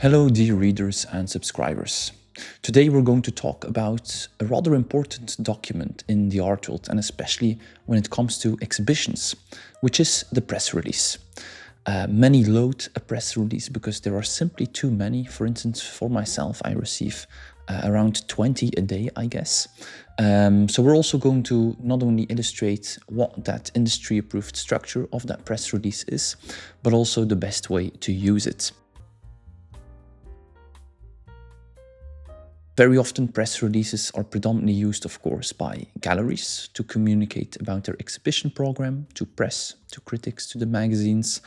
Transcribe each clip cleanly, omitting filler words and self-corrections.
Hello dear readers and subscribers. Today we're going to talk about a rather important document in the art world, and especially when it comes to exhibitions, which is the press release. Many loathe a press release because there are simply too many. For instance, for myself, I receive around 20 a day, I guess. So we're also going to not only illustrate what that industry-approved structure of that press release is, but also the best way to use it. Very often press releases are predominantly used, of course, by galleries to communicate about their exhibition program, to press, to critics, to the magazines,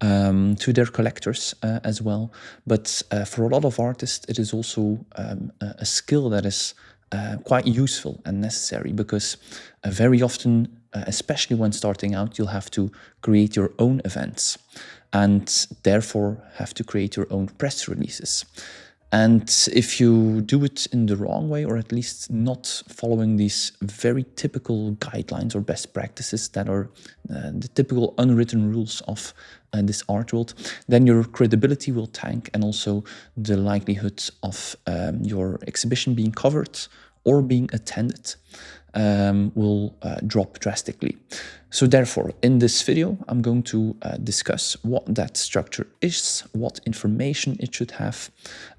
to their collectors as well. But for a lot of artists, it is also a skill that is quite useful and necessary, because very often, especially when starting out, you'll have to create your own events and therefore have to create your own press releases. And if you do it in the wrong way, or at least not following these very typical guidelines or best practices that are the typical unwritten rules of this art world, then your credibility will tank, and also the likelihood of your exhibition being covered or being attended will drop drastically. So therefore, in this video, I'm going to discuss what that structure is, what information it should have,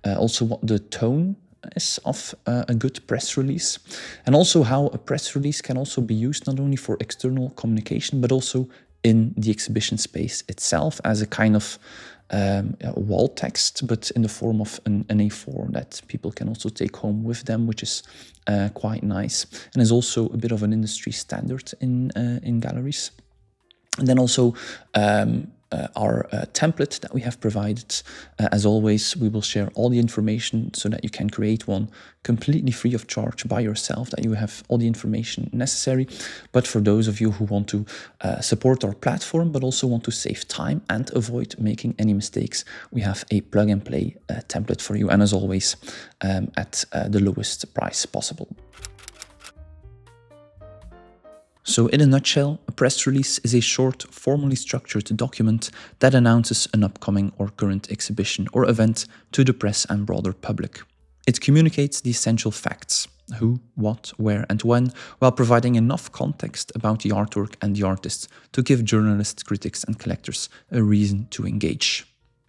also what the tone is of a good press release, and also how a press release can also be used not only for external communication, but also in the exhibition space itself as a kind of wall text, but in the form of an A4 that people can also take home with them, which is quite nice, and is also a bit of an industry standard in galleries. And then also our template that we have provided. As always, we will share all the information so that you can create one completely free of charge by yourself, that you have all the information necessary. But for those of you who want to support our platform, but also want to save time and avoid making any mistakes, we have a plug-and-play template for you, and as always, at the lowest price possible. So in a nutshell, a press release is a short, formally structured document that announces an upcoming or current exhibition or event to the press and broader public. It communicates the essential facts: who, what, where and when, while providing enough context about the artwork and the artist to give journalists, critics and collectors a reason to engage.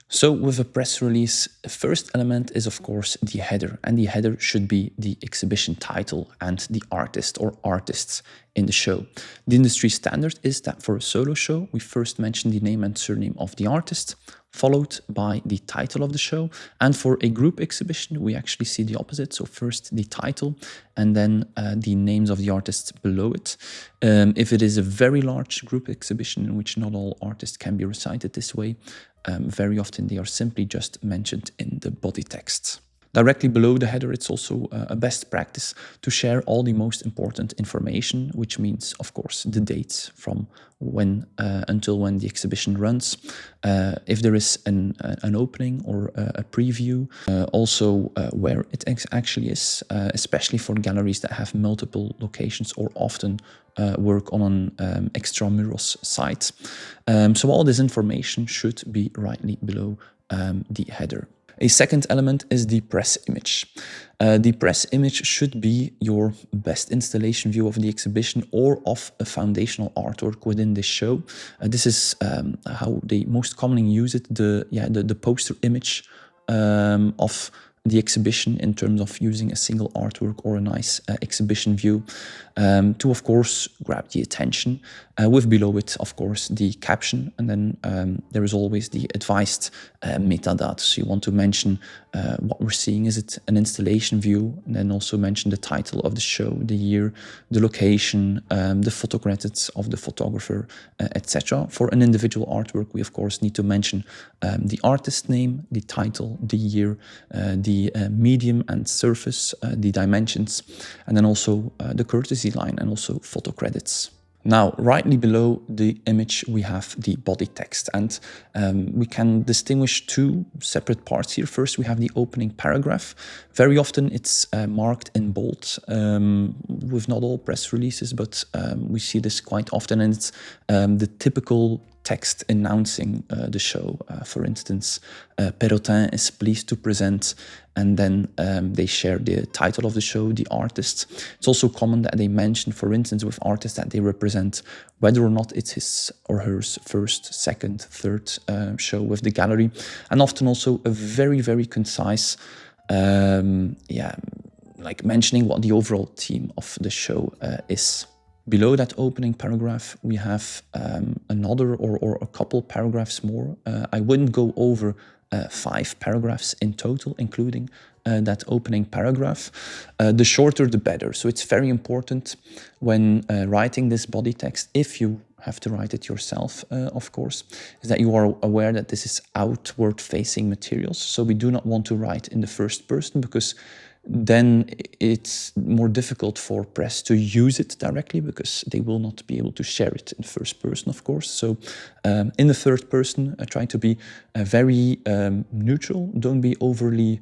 So with a press release, the first element is of course the header, and the header should be the exhibition title and the artist or artists in the show. The industry standard is that for a solo show, we first mention the name and surname of the artist, followed by the title of the show. And for a group exhibition, we actually see the opposite. So first the title and then the names of the artists below it. If it is a very large group exhibition in which not all artists can be recited this way, very often they are simply just mentioned in the body text. Directly below the header, it's also a best practice to share all the most important information, which means, of course, the dates from when until when the exhibition runs, if there is an opening or a preview, also where it actually is, especially for galleries that have multiple locations or often work on an extramuros site. So all this information should be rightly below the header. A second element is the press image. The press image should be your best installation view of the exhibition or of a foundational artwork within this show. This is how they most commonly use it, the poster image of the exhibition, in terms of using a single artwork or a nice exhibition view to, of course, grab the attention, with below it, of course, the caption, and then there is always the advised metadata. So you want to mention what we're seeing. Is it an installation view? And then also mention the title of the show, the year, the location, the photo credits of the photographer, etc. For an individual artwork, we of course need to mention the artist name, the title, the year, the medium and surface, the dimensions, and then also the courtesy line and also photo credits. Now, rightly below the image, we have the body text, and we can distinguish two separate parts here. First, we have the opening paragraph. Very often it's marked in bold, with not all press releases, but we see this quite often, and it's the typical text announcing the show. For instance, Perrotin is pleased to present, and then they share the title of the show, the artist. It's also common that they mention, for instance, with artists that they represent, whether or not it's his or her first, second, third show with the gallery, and often also a very, very concise, like mentioning what the overall theme of the show is. Below that opening paragraph, we have another or a couple paragraphs more. I wouldn't go over 5 paragraphs in total, including that opening paragraph. The shorter, the better. So it's very important when writing this body text, if you have to write it yourself, of course, is that you are aware that this is outward-facing materials. So we do not want to write in the first person, because then it's more difficult for press to use it directly, because they will not be able to share it in first person, of course. So in the third person, try to be very neutral. Don't be overly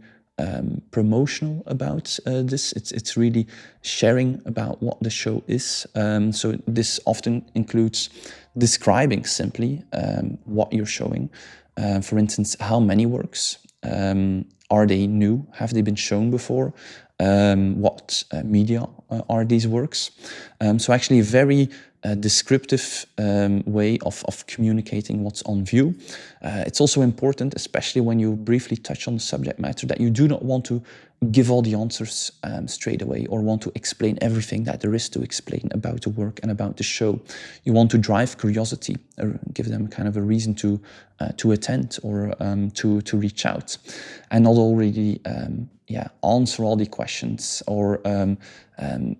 promotional about this. It's really sharing about what the show is. So this often includes describing simply what you're showing. For instance, how many works? Are they new? Have they been shown before? What media are these works? So actually a very descriptive way of communicating what's on view. It's also important, especially when you briefly touch on the subject matter, that you do not want to give all the answers straight away, or want to explain everything that there is to explain about the work and about the show. You want to drive curiosity, or give them kind of a reason to attend, or to reach out, and not already answer all the questions, or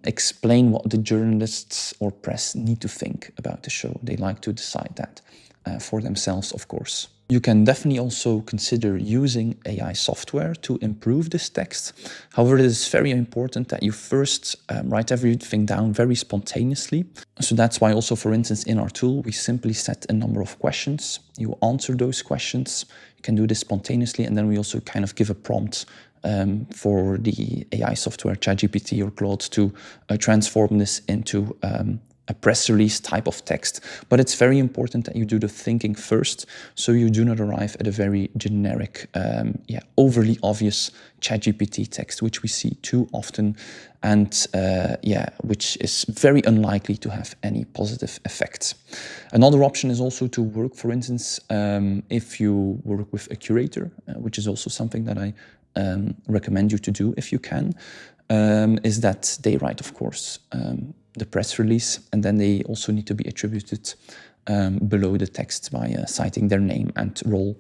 explain what the journalists or press need to think about the show. They like to decide that for themselves, of course. You can definitely also consider using AI software to improve this text. However, it is very important that you first write everything down very spontaneously. So that's why also, for instance, in our tool, we simply set a number of questions. You answer those questions. You can do this spontaneously, and then we also kind of give a prompt for the AI software, ChatGPT or Claude, to transform this into a press release type of text. But it's very important that you do the thinking first, so you do not arrive at a very generic, overly obvious ChatGPT text, which we see too often, and which is very unlikely to have any positive effects. Another option is also to work, for instance, if you work with a curator, which is also something that I recommend you to do if you can, is that they write, of course, the press release, and then they also need to be attributed below the text by citing their name and role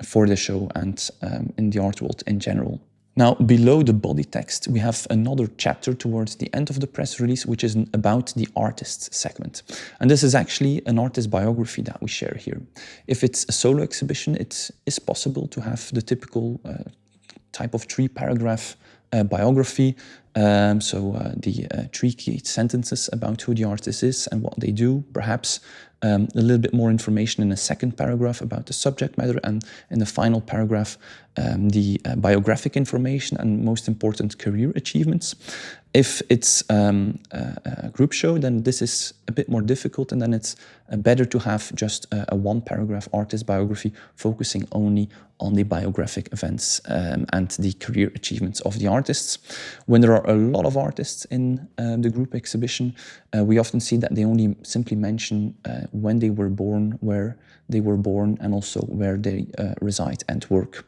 for the show and in the art world in general. Now, below the body text, we have another chapter towards the end of the press release, which is about the artist segment. And this is actually an artist biography that we share here. If it's a solo exhibition, it is possible to have the typical type of 3-paragraph biography. The 3 key sentences about who the artist is and what they do, perhaps a little bit more information in a second paragraph about the subject matter, and in the final paragraph the biographic information and, most important, career achievements. If it's a group show, then this is a bit more difficult, and then it's better to have just a 1-paragraph artist biography focusing only on the biographic events and the career achievements of the artists. When there are a lot of artists in the group exhibition, we often see that they only simply mention when they were born, where they were born, and also where they reside and work.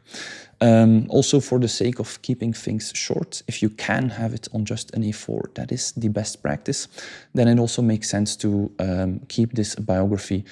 Also, for the sake of keeping things short, if you can have it on just an A4, that is the best practice, then it also makes sense to keep this biography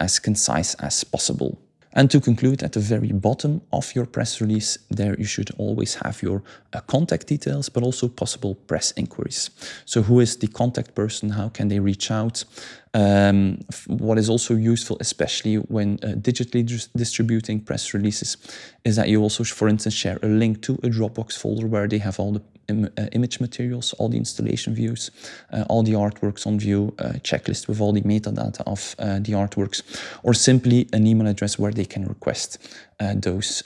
as concise as possible. And to conclude, at the very bottom of your press release, there you should always have your contact details, but also possible press inquiries. So who is the contact person? How can they reach out? What is also useful, especially when digitally distributing press releases, is that you also, for instance, share a link to a Dropbox folder where they have all the image materials, all the installation views, all the artworks on view, a checklist with all the metadata of the artworks, or simply an email address where they can request those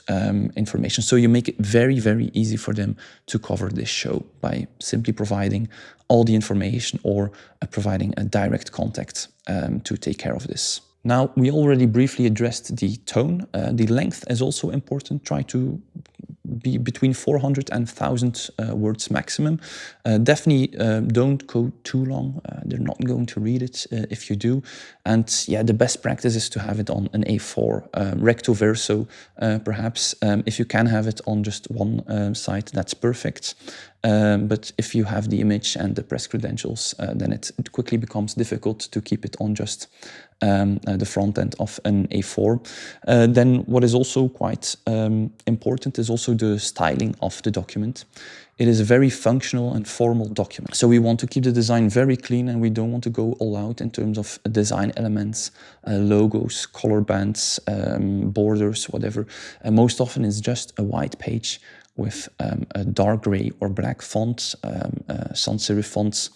information. So you make it very, very easy for them to cover this show by simply providing all the information, or providing a direct contact to take care of this. Now, we already briefly addressed the tone. The length is also important. Try to be between 400 and 1,000 words maximum. Definitely don't go too long. They're not going to read it if you do. And yeah, the best practice is to have it on an A4, recto verso, perhaps. If you can have it on just one side, that's perfect. But if you have the image and the press credentials, then it quickly becomes difficult to keep it on just the front end of an A4. Then what is also quite important is also the styling of the document. It is a very functional and formal document. So we want to keep the design very clean, and we don't want to go all out in terms of design elements, logos, color bands, borders, whatever. Most often it's just a white page with a dark gray or black fonts, sans serif fonts,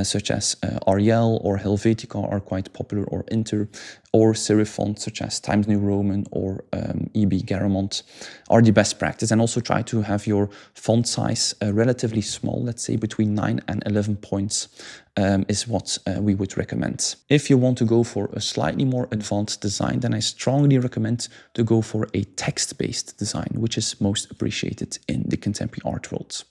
such as Arial or Helvetica are quite popular, or Inter, or serif fonts such as Times New Roman or EB Garamond are the best practice. And also try to have your font size relatively small, let's say between 9 and 11 points is what we would recommend. If you want to go for a slightly more advanced design, then I strongly recommend to go for a text-based design, which is most appreciated in the contemporary art world.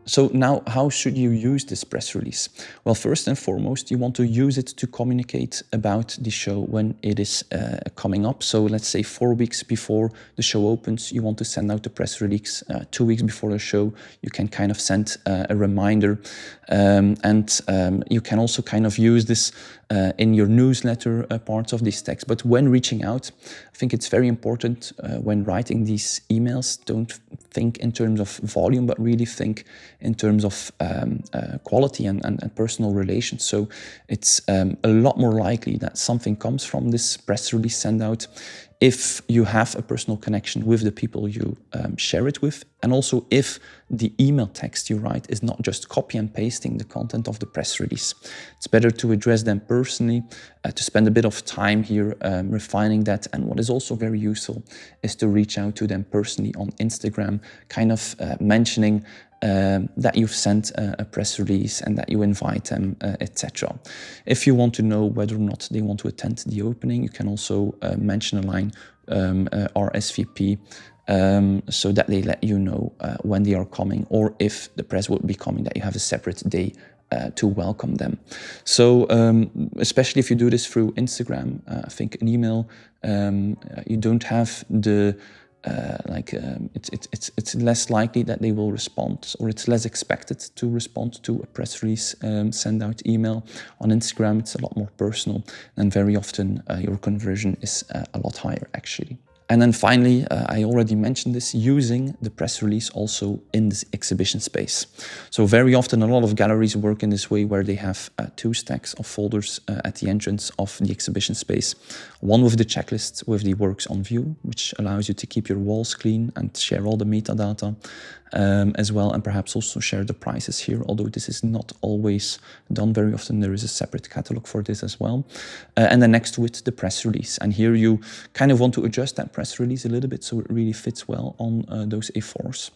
So now, how should you use this press release? Well, first and foremost, you want to use it to communicate about the show when it is coming up. So let's say 4 weeks before the show opens, you want to send out the press release. 2 weeks before the show, you can kind of send a reminder. You can also kind of use this in your newsletter parts of this text. But when reaching out, I think it's very important when writing these emails, don't think in terms of volume, but really think in terms of quality and personal relations. So it's a lot more likely that something comes from this press release send out if you have a personal connection with the people you share it with, and also if the email text you write is not just copy and pasting the content of the press release. It's better to address them personally, to spend a bit of time here refining that. And what is also very useful is to reach out to them personally on Instagram, kind of mentioning that you've sent a press release and that you invite them, etc. If you want to know whether or not they want to attend the opening, you can also mention a line RSVP, so that they let you know when they are coming, or if the press will be coming, that you have a separate day to welcome them. So especially if you do this through Instagram, I think an email, you don't have the it's less likely that they will respond, or it's less expected to respond to a press release send out email. On Instagram, it's a lot more personal, and very often your conversion is a lot higher actually. And then finally, I already mentioned this, using the press release also in this exhibition space. So very often a lot of galleries work in this way, where they have 2 stacks of folders at the entrance of the exhibition space. One with the checklist with the works on view, which allows you to keep your walls clean and share all the metadata as well, and perhaps also share the prices here, although this is not always done. Very often there is a separate catalog for this as well. And then next to it, the press release. And here you kind of want to adjust that press release a little bit so it really fits well on those A4s.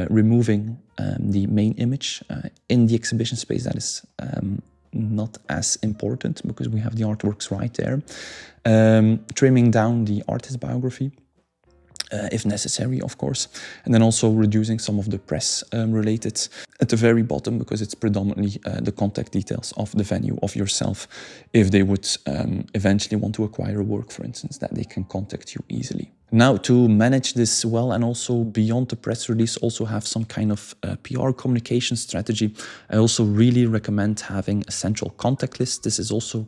Removing the main image in the exhibition space, that is not as important because we have the artworks right there. Trimming down the artist biography, if necessary, of course, and then also reducing some of the press related at the very bottom, because it's predominantly the contact details of the venue, of yourself, if they would eventually want to acquire a work, for instance, that they can contact you easily. Now, to manage this well, and also beyond the press release, also have some kind of PR communication strategy, I also really recommend having a central contact list. This is also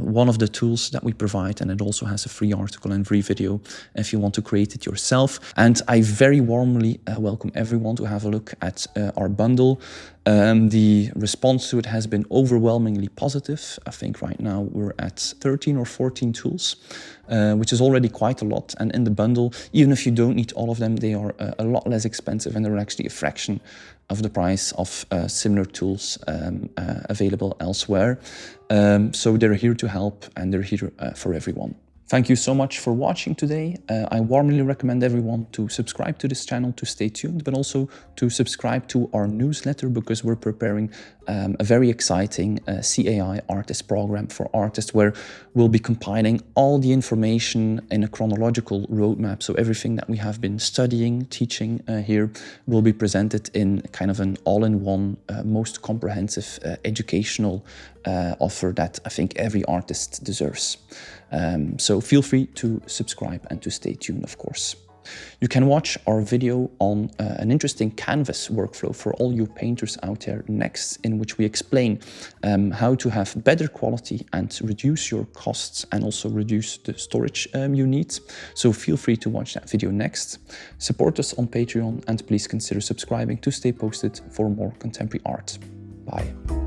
one of the tools that we provide, and it also has a free article and free video if you want to create it yourself. And I very warmly welcome everyone to have a look at our bundle. The response to it has been overwhelmingly positive. I think right now we're at 13 or 14 tools, which is already quite a lot. And in the bundle, even if you don't need all of them, they are a lot less expensive, and they're actually a fraction of the price of similar tools available elsewhere. So they're here to help, and they're here for everyone. Thank you so much for watching today. I warmly recommend everyone to subscribe to this channel to stay tuned, but also to subscribe to our newsletter, because we're preparing a very exciting CAI artist program for artists where we'll be compiling all the information in a chronological roadmap. So everything that we have been studying, teaching here will be presented in kind of an all-in-one, most comprehensive educational offer that I think every artist deserves. So feel free to subscribe and to stay tuned, of course. You can watch our video on an interesting canvas workflow for all you painters out there next, in which we explain how to have better quality and reduce your costs and also reduce the storage you need. So feel free to watch that video next. Support us on Patreon and please consider subscribing to stay posted for more contemporary art. Bye.